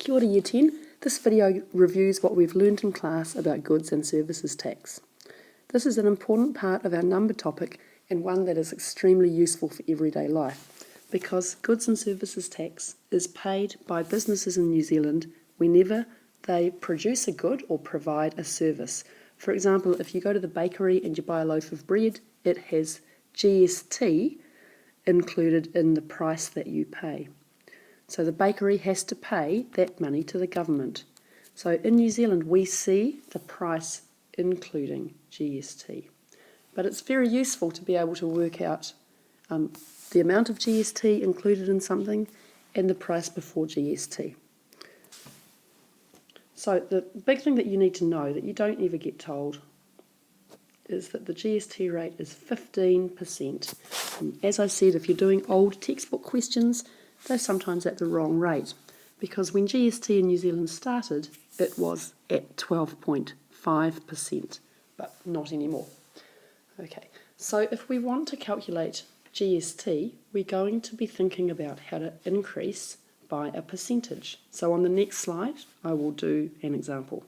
Kia ora Year 10. This video reviews what we've learned in class about goods and services tax. This is an important part of our number topic and one that is extremely useful for everyday life because goods and services tax is paid by businesses in New Zealand whenever they produce a good or provide a service. For example, if you go to the bakery and you buy a loaf of bread, it has GST included in the price that you pay. So the bakery has to pay that money to the government. So in New Zealand we see the price including GST. But it's very useful to be able to work out the amount of GST included in something and the price before GST. So the big thing that you need to know that you don't ever get told is that the GST rate is 15%. As I said, if you're doing old textbook questions, they're sometimes at the wrong rate, because when GST in New Zealand started, it was at 12.5%, but not anymore. Okay, so if we want to calculate GST, we're going to be thinking about how to increase by a percentage. So on the next slide, I will do an example.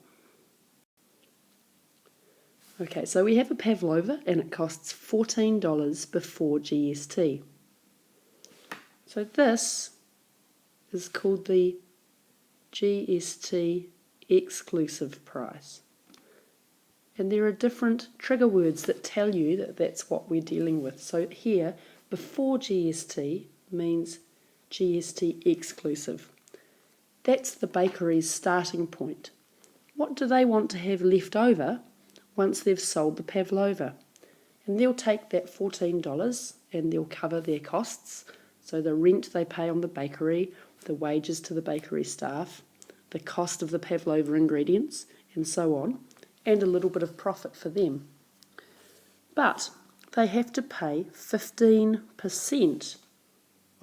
Okay, so we have a pavlova and it costs $14 before GST. So this is called the GST exclusive price. And there are different trigger words that tell you that that's what we're dealing with. So here, before GST means GST exclusive. That's the bakery's starting point. What do they want to have left over once they've sold the pavlova? And they'll take that $14 and they'll cover their costs. So the rent they pay on the bakery, the wages to the bakery staff, the cost of the pavlova ingredients, and so on, and a little bit of profit for them. But they have to pay 15%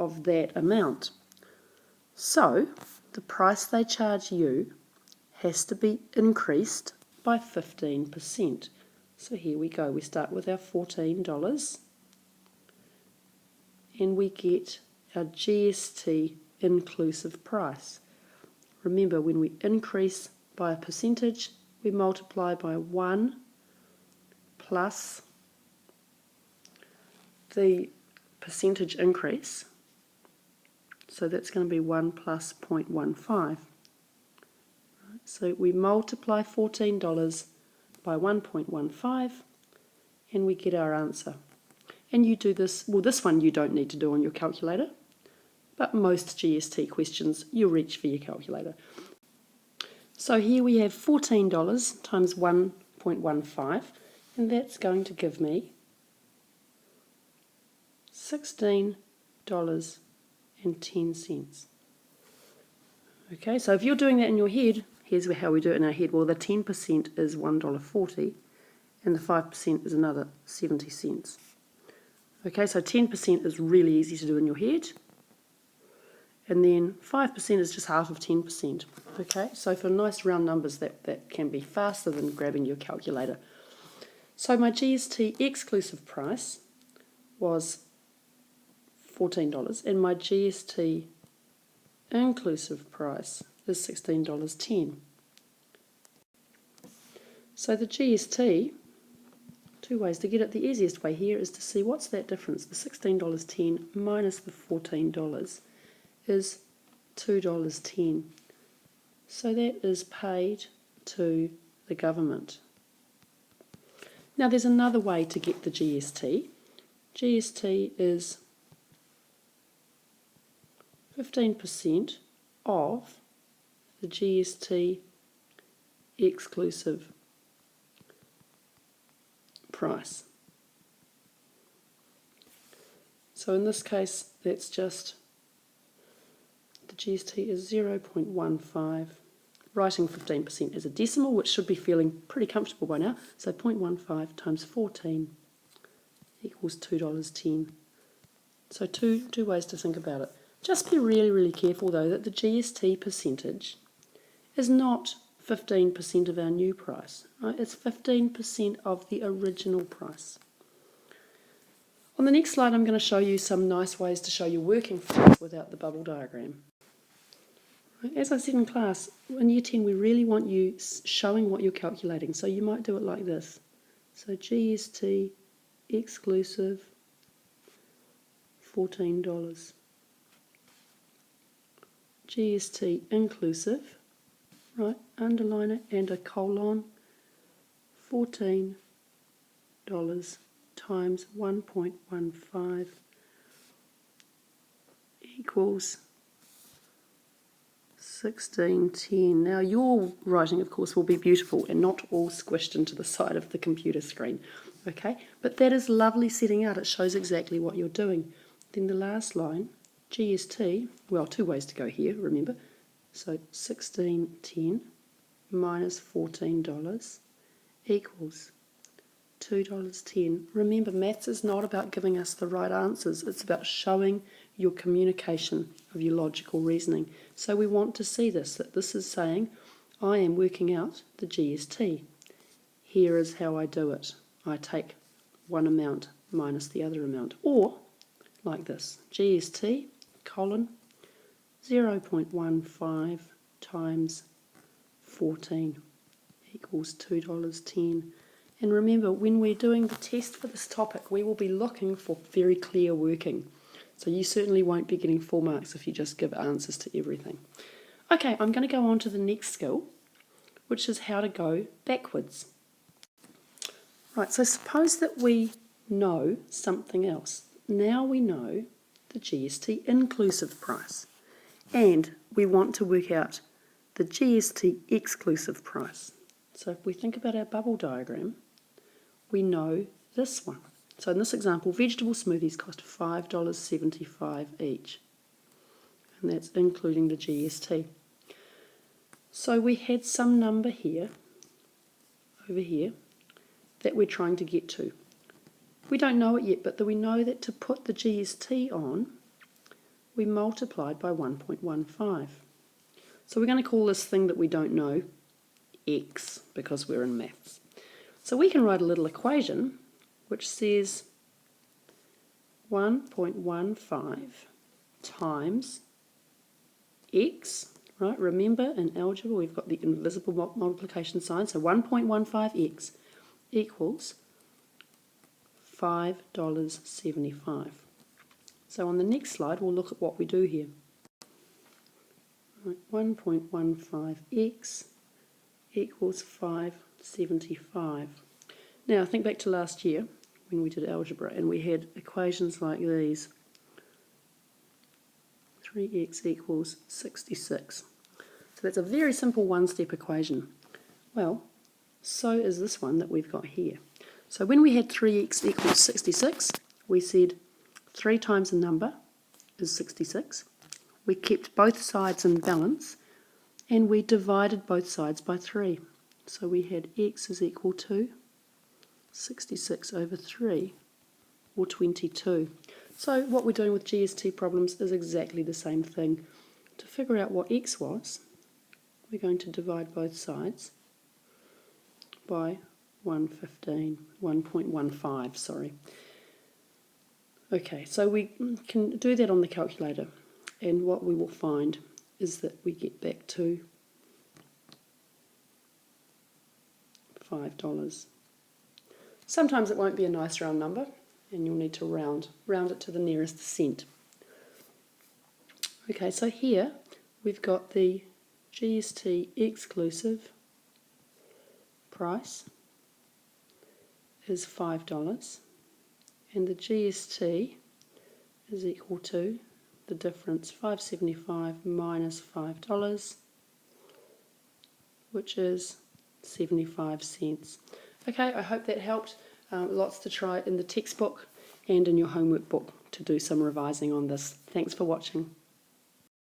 of that amount. So the price they charge you has to be increased by 15%. So here we go. We start with our $14 and we get our GST inclusive price. Remember, when we increase by a percentage, we multiply by 1 plus the percentage increase. So that's going to be 1 plus 0.15. So we multiply $14 by 1.15 and we get our answer. And you do this, well, this one you don't need to do on your calculator, but most GST questions you'll reach for your calculator. So here we have $14 times 1.15, and that's going to give me $16.10. Okay, so if you're doing that in your head, here's how we do it in our head. Well, the 10% is $1.40, and the 5% is another 70 cents. Okay, so 10% is really easy to do in your head, and then 5% is just half of 10%. Okay, so for nice round numbers, that can be faster than grabbing your calculator. So my GST exclusive price was $14, and my GST inclusive price is $16.10. So the GST, two ways to get it. The easiest way here is to see what's that difference. The $16.10 minus the $14 is $2.10. So that is paid to the government. Now there's another way to get the GST. GST is 15% of the GST exclusive price. So in this case, that's just, the GST is 0.15. Writing 15% as a decimal, which should be feeling pretty comfortable by now. So 0.15 times 14 equals $2.10. So two ways to think about it. Just be really, really careful though that the GST percentage is not 15% of our new price. Right? It's 15% of the original price. On the next slide, I'm going to show you some nice ways to show your working figures without the bubble diagram. As I said in class, in Year 10 we really want you showing what you're calculating. So you might do it like this. So GST exclusive $14. GST inclusive, right, underline it and a colon, $14 times 1.15 equals 1610. Now your writing, of course, will be beautiful and not all squished into the side of the computer screen, okay? But that is lovely setting out. It shows exactly what you're doing. Then the last line, GST, well, two ways to go here, remember. So 1610 minus $14 equals $2.10. Remember, maths is not about giving us the right answers. It's about showing your communication of your logical reasoning. So we want to see this, that this is saying, I am working out the GST. Here is how I do it. I take one amount minus the other amount. Or, like this, GST, colon, 0.15 times 14 equals $2.10. And remember, when we're doing the test for this topic, we will be looking for very clear working. So you certainly won't be getting full marks if you just give answers to everything. Okay, I'm going to go on to the next skill, which is how to go backwards. Right, so suppose that we know something else. Now we know the GST inclusive price, and we want to work out the GST exclusive price. So if we think about our bubble diagram, we know this one. So in this example, vegetable smoothies cost $5.75 each, and that's including the GST. So we had some number here, over here, that we're trying to get to. We don't know it yet, but we know that to put the GST on, we multiplied by 1.15. So we're going to call this thing that we don't know x, because we're in maths. So we can write a little equation which says 1.15 times x, right? Remember in algebra we've got the invisible multiplication sign, so 1.15x equals $5.75. So on the next slide we'll look at what we do here. Right, 1.15x equals $5.75. Now think back to last year when we did algebra and we had equations like these. 3x equals 66. So that's a very simple one-step equation. Well, so is this one that we've got here. So when we had 3x equals 66, we said 3 times a number is 66. We kept both sides in balance and we divided both sides by 3. So we had x is equal to 66 over 3, or 22. So what we're doing with GST problems is exactly the same thing. To figure out what x was, we're going to divide both sides by 1.15, sorry. Okay, so we can do that on the calculator, and what we will find is that we get back to $5. Sometimes it won't be a nice round number, and you'll need to round it to the nearest cent. Okay, so here we've got the GST exclusive price is $5, and the GST is equal to the difference, $5.75 minus $5, which is 75 cents. Okay, I hope that helped. Lots to try in the textbook and in your homework book to do some revising on this. Thanks for watching.